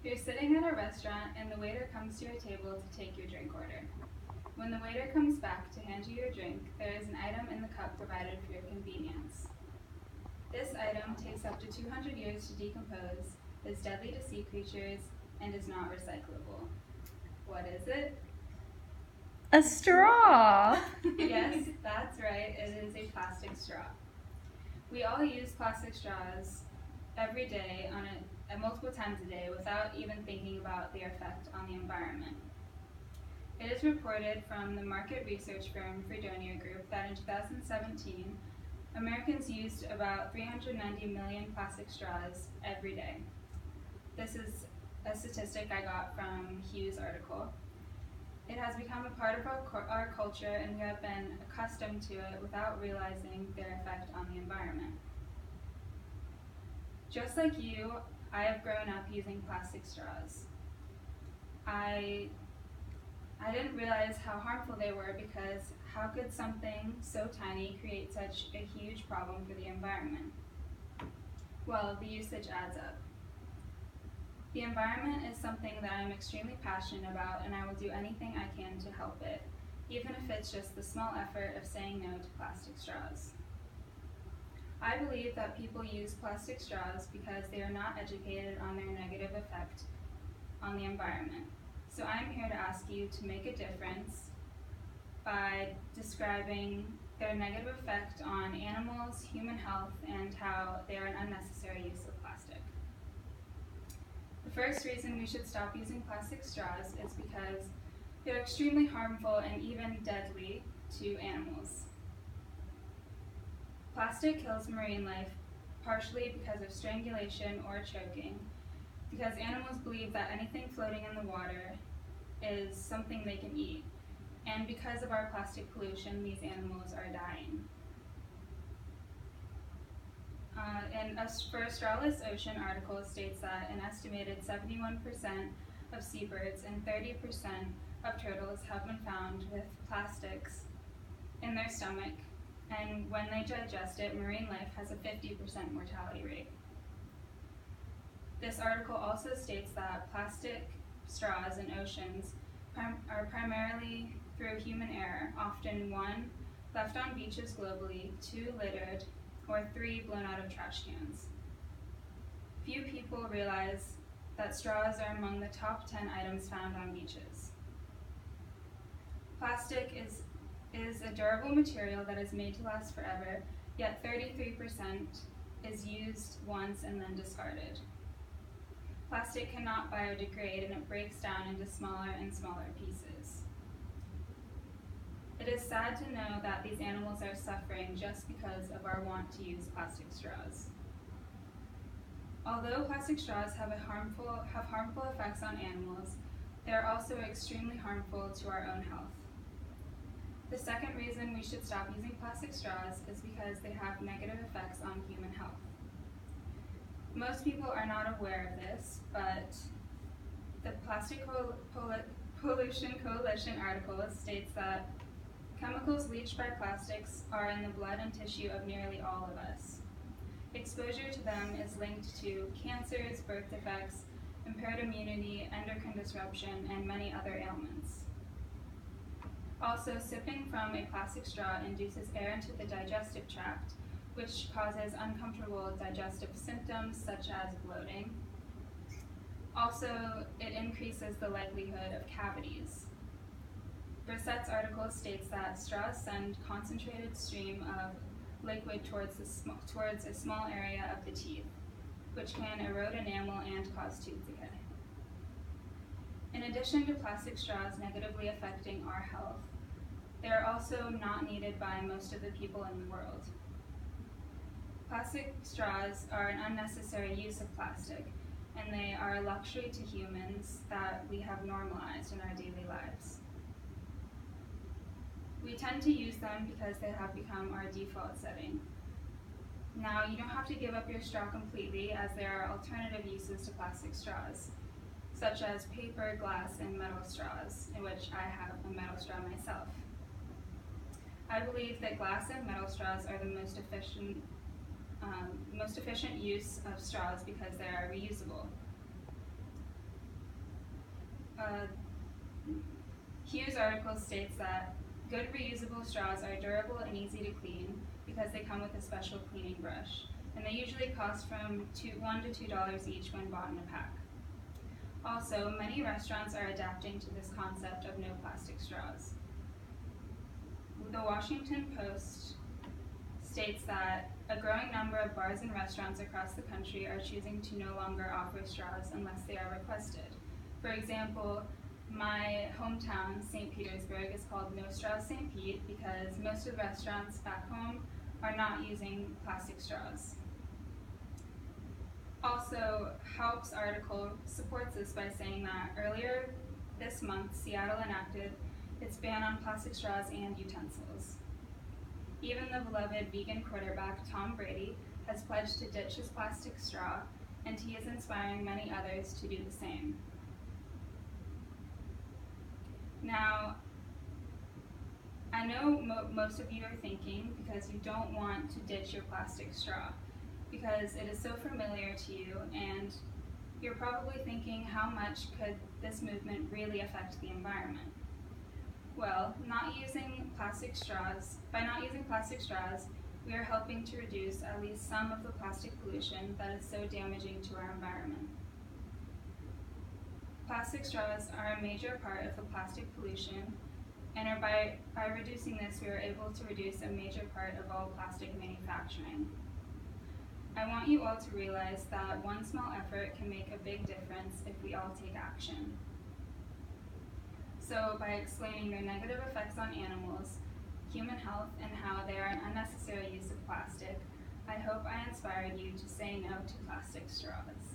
You're sitting at a restaurant and the waiter comes to your table to take your drink order. When the waiter comes back to hand you your drink, there is an item in the cup provided for your convenience. This item takes up to 200 years to decompose, is deadly to sea creatures, and is not recyclable. What is it? A straw! Yes, that's right, it is a plastic straw. We all use plastic straws every day multiple times a day without even thinking about their effect on the environment. It is reported from the market research firm Fredonia Group that in 2017, Americans used about 390 million plastic straws every day. This is a statistic I got from Hughes' article. It has become a part of our culture, and we have been accustomed to it without realizing their effect on the environment. Just like you, I have grown up using plastic straws. I didn't realize how harmful they were, because how could something so tiny create such a huge problem for the environment? Well, the usage adds up. The environment is something that I'm extremely passionate about, and I will do anything I can to help it, even if it's just the small effort of saying no to plastic straws. I believe that people use plastic straws because they are not educated on their negative effect on the environment. So I'm here to ask you to make a difference by describing their negative effect on animals, human health, and how they are an unnecessary use of plastic. The first reason we should stop using plastic straws is because they're extremely harmful and even deadly to animals. Plastic kills marine life partially because of strangulation or choking, because animals believe that anything floating in the water is something they can eat, and because of our plastic pollution, these animals are dying. For a Strawless Ocean article states that an estimated 71% of seabirds and 30% of turtles have been found with plastics in their stomach, and when they digest it, marine life has a 50% mortality rate. This article also states that plastic straws in oceans are primarily through human error, often 1, left on beaches globally, 2, littered, or 3, blown out of trash cans. Few people realize that straws are among the top 10 items found on beaches. Plastic is a durable material that is made to last forever, yet 33% is used once and then discarded. Plastic cannot biodegrade, and it breaks down into smaller and smaller pieces. It is sad to know that these animals are suffering just because of our want to use plastic straws. Although plastic straws have harmful effects on animals, they are also extremely harmful to our own health. The second reason we should stop using plastic straws is because they have negative effects on human health. Most people are not aware of this, but the Plastic Pollution Coalition article states that chemicals leached by plastics are in the blood and tissue of nearly all of us. Exposure to them is linked to cancers, birth defects, impaired immunity, endocrine disruption, and many other ailments. Also, sipping from a plastic straw induces air into the digestive tract, which causes uncomfortable digestive symptoms such as bloating. Also, it increases the likelihood of cavities. Brissett's article states that straws send concentrated stream of liquid towards a small area of the teeth, which can erode enamel and cause tooth decay. In addition to plastic straws negatively affecting our health, they are also not needed by most of the people in the world. Plastic straws are an unnecessary use of plastic, and they are a luxury to humans that we have normalized in our daily lives. We tend to use them because they have become our default setting. Now, you don't have to give up your straw completely, as there are alternative uses to plastic straws, such as paper, glass, and metal straws, in which I have a metal straw myself. I believe that glass and metal straws are the most efficient use of straws because they are reusable. Hugh's article states that good reusable straws are durable and easy to clean because they come with a special cleaning brush, and they usually cost from $1 to $2 each when bought in a pack. Also, many restaurants are adapting to this concept of no plastic straws. The Washington Post states that a growing number of bars and restaurants across the country are choosing to no longer offer straws unless they are requested. For example, my hometown, St. Petersburg, is called No Straws St. Pete because most of the restaurants back home are not using plastic straws. Also, Haupt's article supports this by saying that earlier this month, Seattle enacted its ban on plastic straws and utensils. Even the beloved vegan quarterback Tom Brady has pledged to ditch his plastic straw, and he is inspiring many others to do the same. Now, I know most of you are thinking, because you don't want to ditch your plastic straw, because it is so familiar to you, and you're probably thinking, how much could this movement really affect the environment? Well, by not using plastic straws, we are helping to reduce at least some of the plastic pollution that is so damaging to our environment. Plastic straws are a major part of the plastic pollution, and by reducing this, we are able to reduce a major part of all plastic manufacturing. I want you all to realize that one small effort can make a big difference if we all take action. So, by explaining their negative effects on animals, human health, and how they are an unnecessary use of plastic, I hope I inspired you to say no to plastic straws.